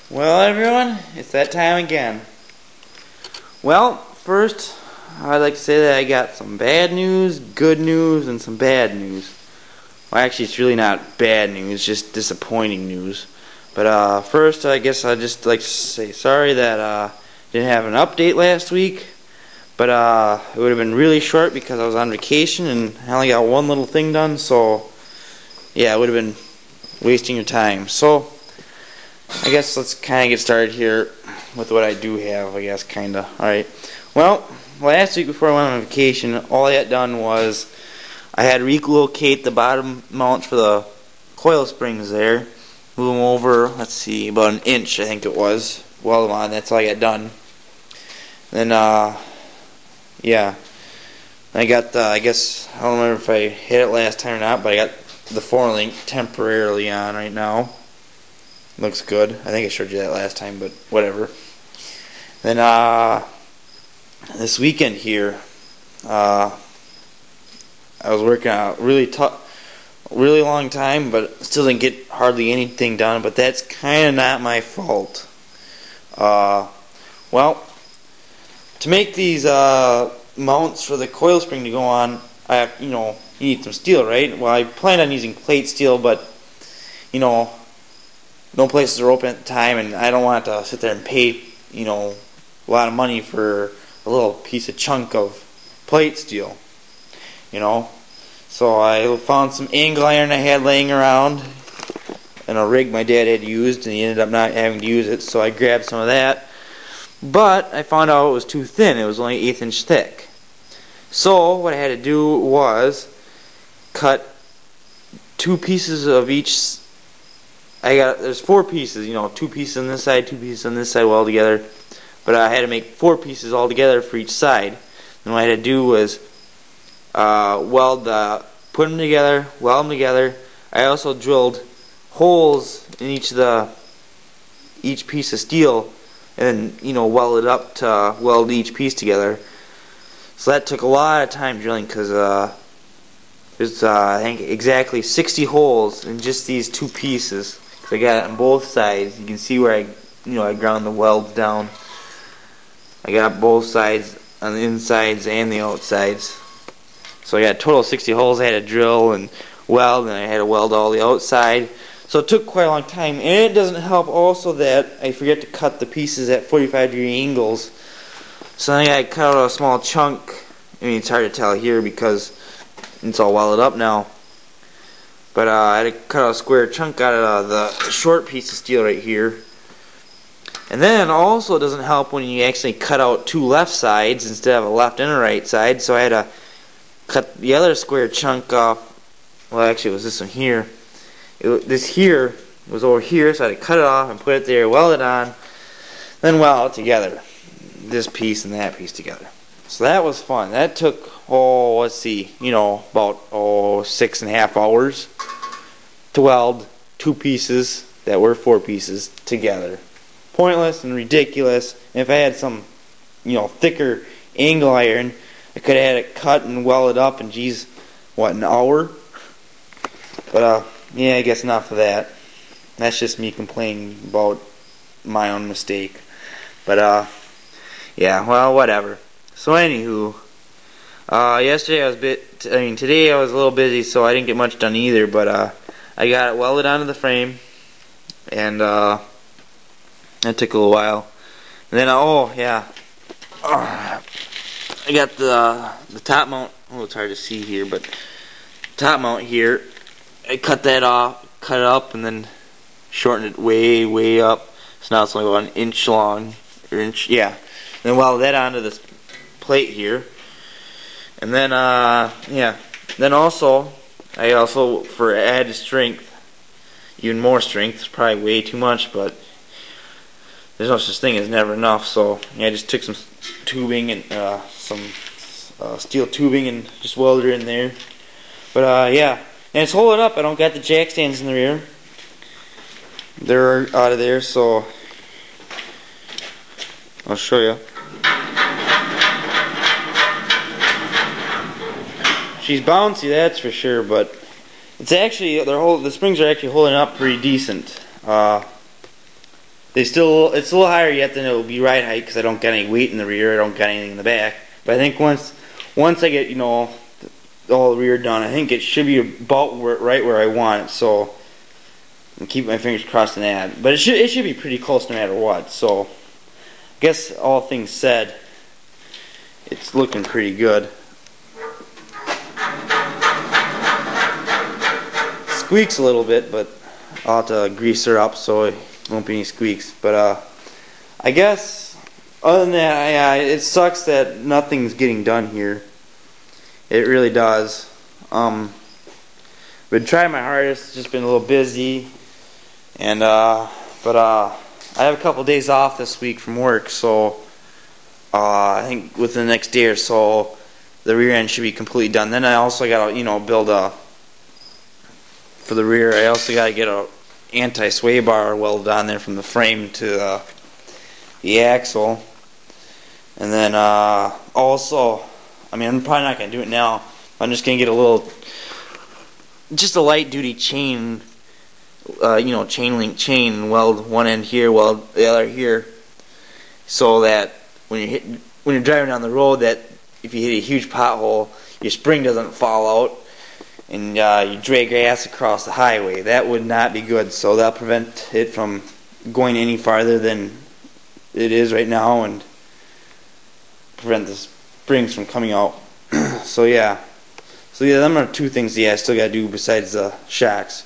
Well, everyone, it's that time again. Well, first, I'd like to say that I got some bad news, good news, and some bad news. Well, actually, it's really not bad news, just disappointing news. But first, I guess I'd just like to say sorry that didn't have an update last week. But it would have been really short because I was on vacation and I only got one little thing done. So, yeah, it would have been wasting your time. So, I guess let's kind of get started here with what I do have, I guess, kind of. Alright. Well, last week before I went on vacation, all I had done was I had to relocate the bottom mounts for the coil springs there. Move them over, let's see, about an inch, I think it was. Weld them on, that's all I got done. Then, yeah. I got the, I guess, I don't remember if I hit it last time or not, but I got the 4-link temporarily on right now. Looks good. I think I showed you that last time, but whatever. Then this weekend here, I was working out really long time, but still didn't get hardly anything done. But that's kind of not my fault. Well, to make these mounts for the coil spring to go on, I have, you need some steel, right? Well, I planned on using plate steel, but no places are open at the time, and I don't want to sit there and pay, a lot of money for a little piece of chunk of plate steel, So I found some angle iron I had laying around in a rig my dad had used, and he ended up not having to use it, so I grabbed some of that. But I found out it was too thin. It was only 1/8 inch thick. So what I had to do was cut 2 pieces of each. There's 4 pieces, 2 pieces on this side, 2 pieces on this side, weld together. But I had to make 4 pieces all together for each side. And what I had to do was put them together, weld them together. I also drilled holes in each piece of steel, and weld it up to weld each piece together. So that took a lot of time drilling because there's I think exactly 60 holes in just these 2 pieces. So I got it on both sides. You can see where I ground the welds down. I got both sides on the insides and the outsides. So I got a total of 60 holes I had to drill and weld, and I had to weld all the outside. So it took quite a long time. And it doesn't help also that I forget to cut the pieces at 45-degree angles. So then I cut out a small chunk. I mean, it's hard to tell here because it's all welded up now. But I had to cut out a square chunk out of the short piece of steel right here. And then also it doesn't help when you actually cut out 2 left sides instead of a left and a right side. So I had to cut the other square chunk off. Well, actually it was this one here. This here was over here, so I had to cut it off and put it there, weld it on, then weld it together. This piece and that piece together. So that was fun. That took, let's see, about 6.5 hours to weld 2 pieces that were 4 pieces together. Pointless and ridiculous. And if I had some, thicker angle iron, I could have had it cut and welded up in, an hour? But, yeah, I guess enough of that. That's just me complaining about my own mistake. But, yeah, well, whatever. So anywho, today I was a little busy, so I didn't get much done either, but I got it welded onto the frame, and that took a little while. And then, I got the top mount. It's hard to see here, but top mount here, I cut that off, cut it up, and then shortened it way up. So now it's only about 1 inch long, Then weld that onto this plate here, and then then also for added strength, even more strength, it's probably way too much, but there's no such thing as never enough. So I just took some tubing and some steel tubing and just welded it in there. But and it's holding up. I don't got the jack stands in the rear, they're out of there, so I'll show you. She's bouncy, that's for sure, but it's actually the springs are actually holding up pretty decent. it's a little higher yet than it will be ride height because I don't got any weight in the rear. I don't got anything in the back. But I think once I get all the rear done, I think it should be about right where I want it. So I'm keeping my fingers crossed on that. But it should be pretty close no matter what. So I guess all things said, it's looking pretty good. Squeaks a little bit, but I'll have to grease her up so it won't be any squeaks. But I guess other than that, it sucks that nothing's getting done here. It really does. Been trying my hardest. It's just been a little busy, and I have a couple days off this week from work, so I think within the next day or so, the rear end should be completely done. Then I also gotta build for the rear. I also gotta get a anti-sway bar welded on there from the frame to the axle, and then also, I'm probably not gonna do it now. I'm just gonna get just a light duty chain, chain link chain, weld one end here, weld the other here, so that when you're driving down the road, that if you hit a huge pothole, your spring doesn't fall out and you drag your ass across the highway. That would not be good. So that'll prevent it from going any farther than it is right now and prevent the springs from coming out. So yeah, them are two things I still gotta do besides the shocks.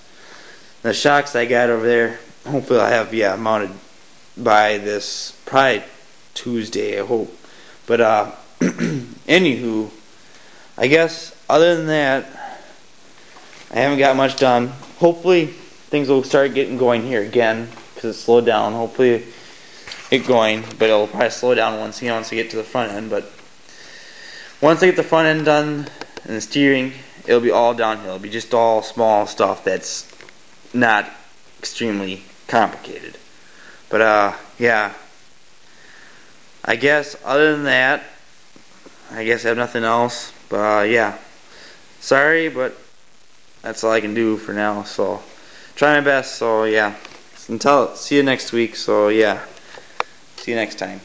The shocks I got over there, hopefully I have mounted by this probably Tuesday, I hope. But anywho, I guess other than that, I haven't got much done. Hopefully things will start getting going here again because it slowed down. Hopefully it going, but it'll probably slow down once I get to the front end. But once I get the front end done and the steering, it'll be all downhill. It'll be just all small stuff that's not extremely complicated. But yeah, I guess other than that, I guess I have nothing else. But yeah, sorry, but that's all I can do for now. So try my best. So yeah, see you next week. So yeah, see you next time.